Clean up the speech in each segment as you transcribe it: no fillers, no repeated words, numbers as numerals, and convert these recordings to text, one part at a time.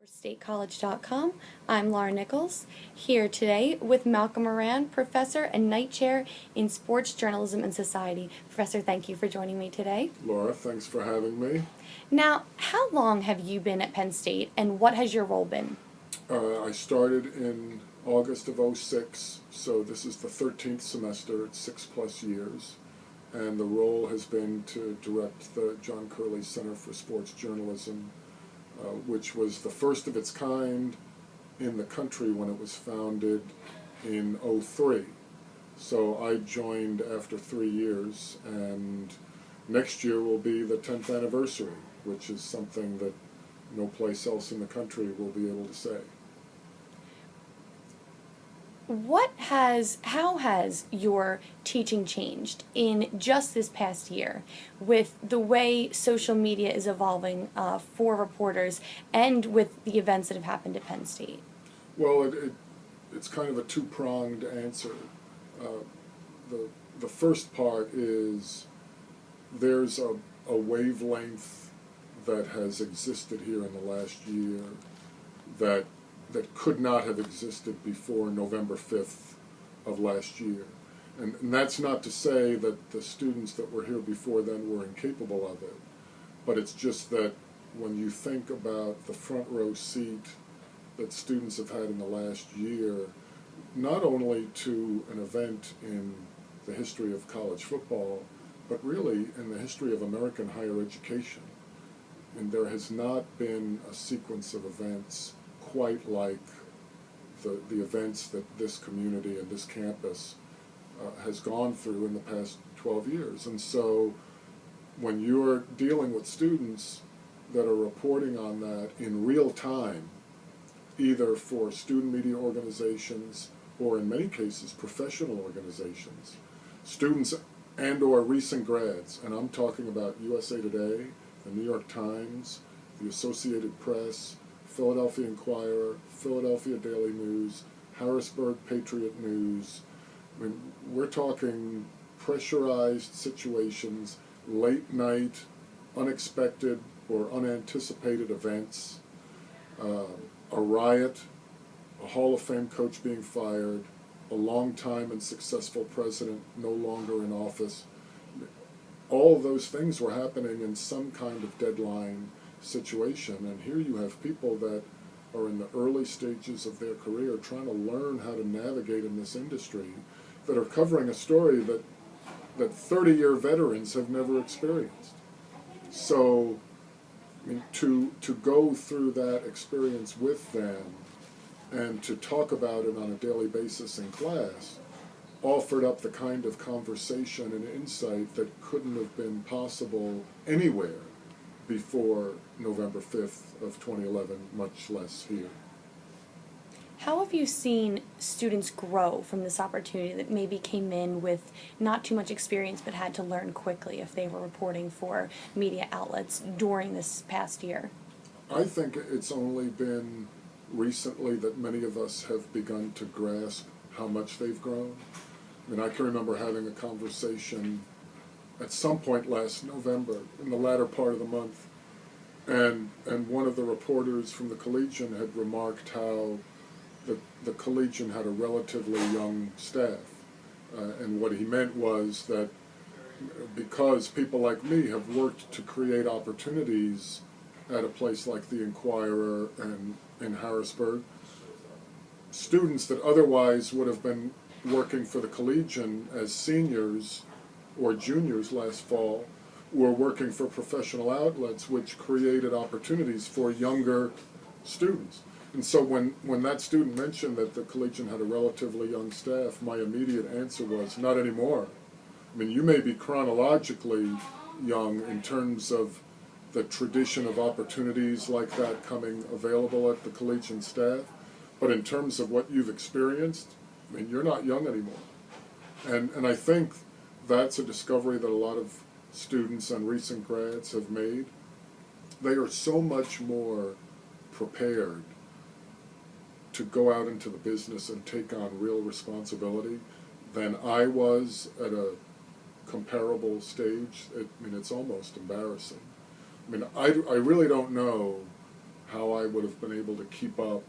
StateCollege.com. I'm Laura Nichols, here today with Malcolm Moran, Professor and Knight Chair in Sports Journalism and Society. Professor, thank you for joining me today. Laura, thanks for having me. Now, how long have you been at Penn State, and what has your role been? I started in August of '06, so this is the 13th semester. It's 6+ years. And the role has been to direct the John Curley Center for Sports Journalism, which was the first of its kind in the country when it was founded in '03. So I joined after 3 years, and next year will be the 10th anniversary, which is something that no place else in the country will be able to say. How has your teaching changed in just this past year with the way social media is evolving for reporters and with the events that have happened at Penn State? Well, it's kind of a two-pronged answer. The first part is there's a wavelength that has existed here in the last year that could not have existed before November 5th of last year. And that's not to say that the students that were here before then were incapable of it, but it's just that when you think about the front row seat that students have had in the last year, not only to an event in the history of college football, but really in the history of American higher education. And there has not been a sequence of events quite like the events that this community and this campus has gone through in the past 12 years. And so when you're dealing with students that are reporting on that in real time, either for student media organizations or in many cases professional organizations, students and or recent grads, and I'm talking about USA Today, the New York Times, the Associated Press, Philadelphia Inquirer, Philadelphia Daily News, Harrisburg Patriot News. I mean, we're talking pressurized situations, late night, unexpected or unanticipated events, a riot, a Hall of Fame coach being fired, a long-time and successful president no longer in office. All of those things were happening in some kind of deadline situation, and here you have people that are in the early stages of their career trying to learn how to navigate in this industry that are covering a story that 30-year veterans have never experienced. So I mean, to go through that experience with them and to talk about it on a daily basis in class offered up the kind of conversation and insight that couldn't have been possible anywhere before November 5th of 2011, much less here. How have you seen students grow from this opportunity that maybe came in with not too much experience but had to learn quickly if they were reporting for media outlets during this past year? I think it's only been recently that many of us have begun to grasp how much they've grown. I mean, I can remember having a conversation at some point last November, in the latter part of the month, and one of the reporters from the Collegian had remarked how the Collegian had a relatively young staff. And what he meant was that because people like me have worked to create opportunities at a place like the Inquirer and in Harrisburg, students that otherwise would have been working for the Collegian as seniors or juniors last fall were working for professional outlets, which created opportunities for younger students. And so when that student mentioned that the Collegian had a relatively young staff, my immediate answer was, not anymore. I mean, you may be chronologically young in terms of the tradition of opportunities like that coming available at the Collegian staff, but in terms of what you've experienced, I mean, you're not young anymore. And I think that's a discovery that a lot of students and recent grads have made. They are so much more prepared to go out into the business and take on real responsibility than I was at a comparable stage. I mean, it's almost embarrassing. I mean, I really don't know how I would have been able to keep up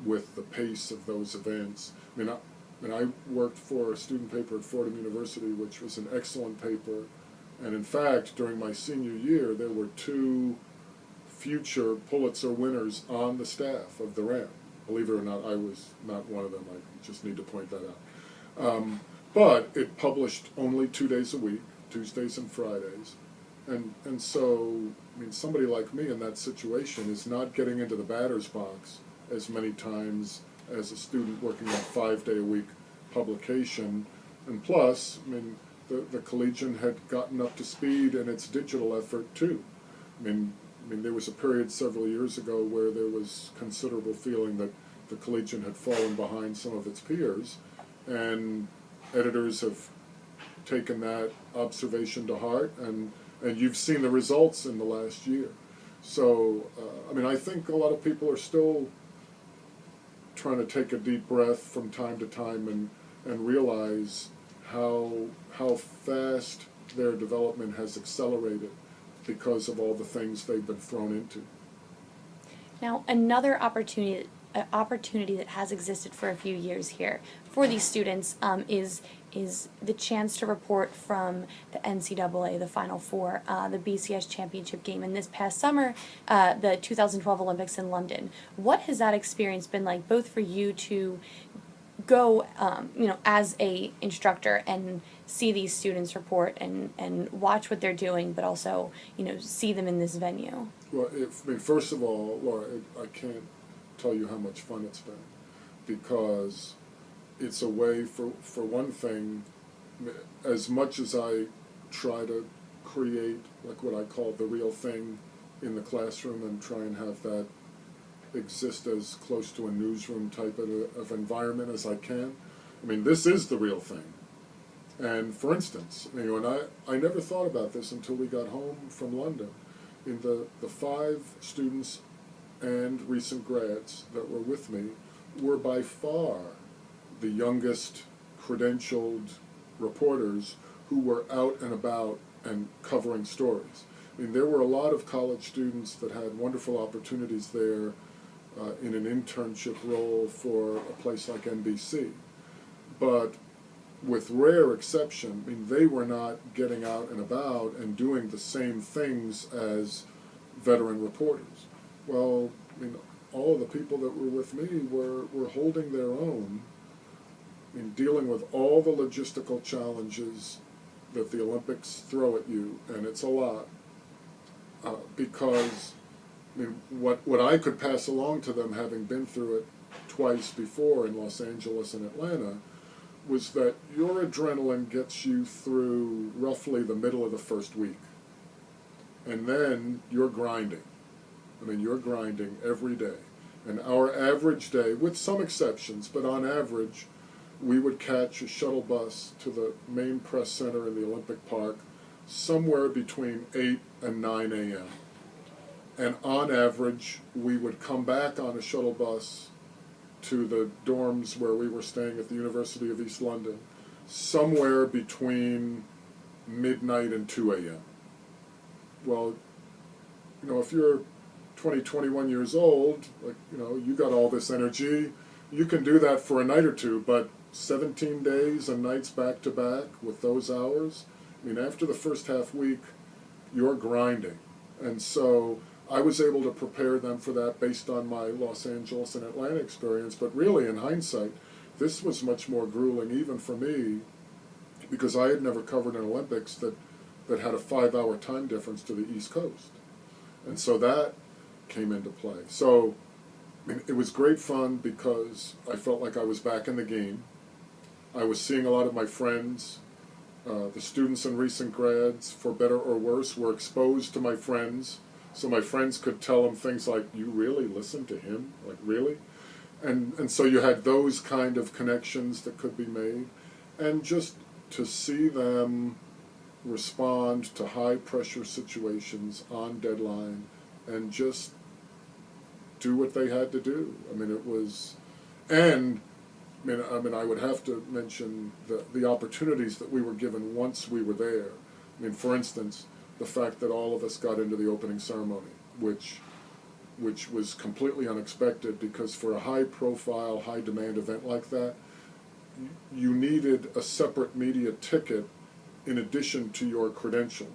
with the pace of those events. I worked for a student paper at Fordham University, which was an excellent paper, and in fact, during my senior year, there were 2 future Pulitzer winners on the staff of the RAM. Believe it or not, I was not one of them. I just need to point that out. But it published only 2 days a week, Tuesdays and Fridays. And so, somebody like me in that situation is not getting into the batter's box as many times as a student working on 5-day-a-week publication. And plus, the Collegian had gotten up to speed in its digital effort too. There was a period several years ago where there was considerable feeling that the Collegian had fallen behind some of its peers, and editors have taken that observation to heart, and you've seen the results in the last year. So, I think a lot of people are still trying to take a deep breath from time to time and realize how fast their development has accelerated because of all the things they've been thrown into. Now, another opportunity that has existed for a few years here for these students is the chance to report from the NCAA, the Final Four, the BCS championship game, and this past summer, the 2012 Olympics in London. What has that experience been like, both for you to go, as a instructor and see these students report and watch what they're doing, but also, see them in this venue? Well, first of all, Laura, I can't tell you how much fun it's been, because it's a way, for one thing, as much as I try to create like what I call the real thing in the classroom and try and have that exist as close to a newsroom type of environment as I can, this is the real thing. And for instance, and I never thought about this until we got home from London. In the 5 students and recent grads that were with me were by far the youngest credentialed reporters who were out and about and covering stories. There were a lot of college students that had wonderful opportunities there in an internship role for a place like NBC. But with rare exception, they were not getting out and about and doing the same things as veteran reporters. Well, all of the people that were with me were holding their own in dealing with all the logistical challenges that the Olympics throw at you, and it's a lot, because what I could pass along to them, having been through it twice before in Los Angeles and Atlanta, was that your adrenaline gets you through roughly the middle of the first week, and then you're grinding. You're grinding every day. And our average day, with some exceptions, but on average, we would catch a shuttle bus to the main press center in the Olympic Park somewhere between 8 and 9 a.m. And on average, we would come back on a shuttle bus to the dorms where we were staying at the University of East London somewhere between midnight and 2 a.m. Well, if you're 20, 21 years old, you got all this energy, you can do that for a night or two, but 17 days and nights back to back with those hours, after the first half week, you're grinding. And so I was able to prepare them for that based on my Los Angeles and Atlanta experience, but really, in hindsight, this was much more grueling even for me, because I had never covered an Olympics that had a 5-hour time difference to the East Coast. And so that came into play. So it was great fun because I felt like I was back in the game. I was seeing a lot of my friends. The students and recent grads, for better or worse, were exposed to my friends. So my friends could tell them things like, "You really listen to him? Like, really?" And so you had those kind of connections that could be made. And just to see them respond to high-pressure situations on deadline and just do what they had to do. It was, and I would have to mention the opportunities that we were given once we were there. For instance, the fact that all of us got into the opening ceremony, which which was completely unexpected, because for a high-profile, high-demand event like that, you needed a separate media ticket in addition to your credential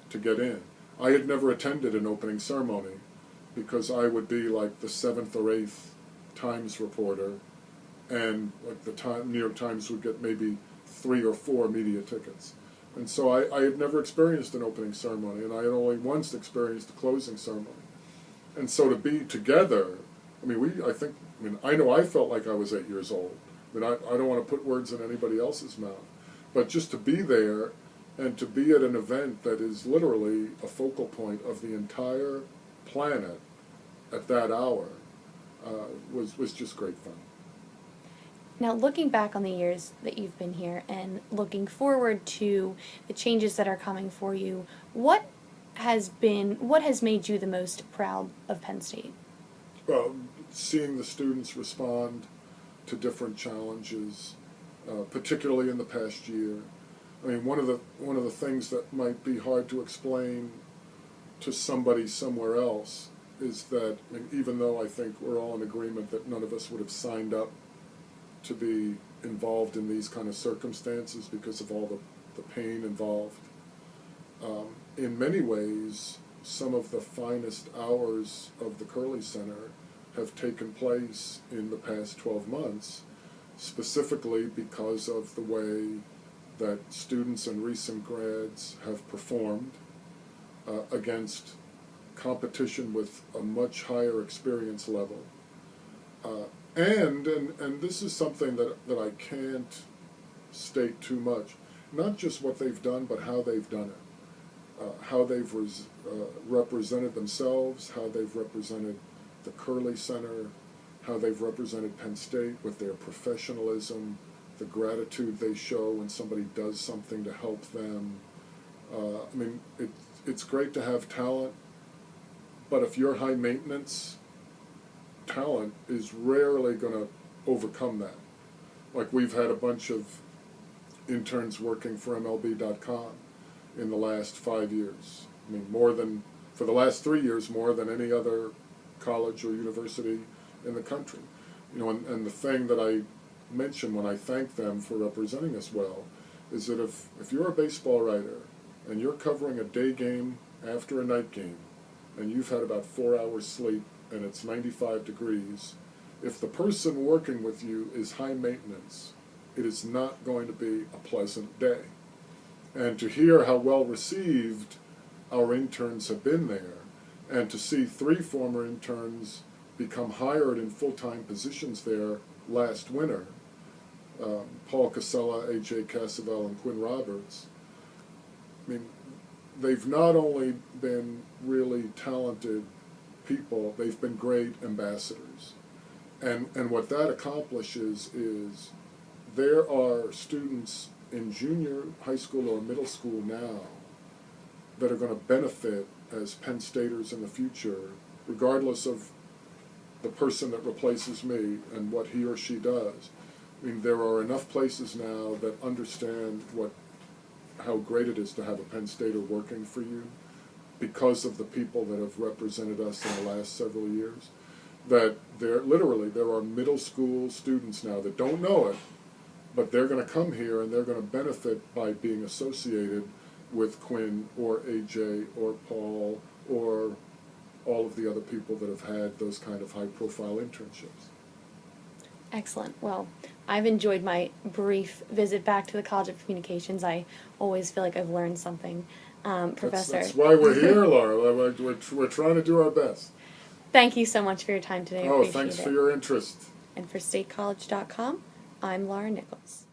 to get in. I had never attended an opening ceremony because I would be like the 7th or 8th Times reporter, and like the New York Times would get maybe 3 or 4 media tickets. And so I had never experienced an opening ceremony, and I had only once experienced a closing ceremony. And so to be together, I know I felt like I was 8 years old. I don't want to put words in anybody else's mouth, but just to be there and to be at an event that is literally a focal point of the entire planet at that hour was just great fun. Now, looking back on the years that you've been here and looking forward to the changes that are coming for you, what has made you the most proud of Penn State? Well, seeing the students respond to different challenges, particularly in the past year. I mean, one of the things that might be hard to explain to somebody somewhere else is that, I mean, even though I think we're all in agreement that none of us would have signed up to be involved in these kind of circumstances because of all the pain involved, in many ways, some of the finest hours of the Curley Center have taken place in the past 12 months, specifically because of the way that students and recent grads have performed against competition with a much higher experience level. And this is something that I can't state too much, not just what they've done, but how they've done it, how they've represented themselves, how they've represented the Curley Center, how they've represented Penn State with their professionalism, the gratitude they show when somebody does something to help them. I mean, it's great to have talent, but if you're high maintenance, talent is rarely going to overcome that. Like, we've had a bunch of interns working for MLB.com in the last 5 years. I mean, for the last 3 years, more than any other college or university in the country. You know, and the thing that I mention when I thank them for representing us well is that if you're a baseball writer and you're covering a day game after a night game and you've had about 4 hours sleep and it's 95 degrees, if the person working with you is high maintenance, it is not going to be a pleasant day. And to hear how well received our interns have been there, and to see 3 former interns become hired in full-time positions there last winter, Paul Casella, A.J. Casavell, and Quinn Roberts, I mean, they've not only been really talented people, they've been great ambassadors. And what that accomplishes is there are students in junior high school or middle school now that are going to benefit as Penn Staters in the future, regardless of the person that replaces me and what he or she does. I mean, there are enough places now that understand how great it is to have a Penn Stater working for you because of the people that have represented us in the last several years, that there are middle school students now that don't know it, but they're going to come here and they're going to benefit by being associated with Quinn or AJ or Paul or all of the other people that have had those kind of high-profile internships. Excellent. Well, I've enjoyed my brief visit back to the College of Communications. I always feel like I've learned something. Professor. That's why we're here, Laura. We're trying to do our best. Thank you so much for your time today. I appreciate thanks it. for your interest. And for statecollege.com, I'm Laura Nichols.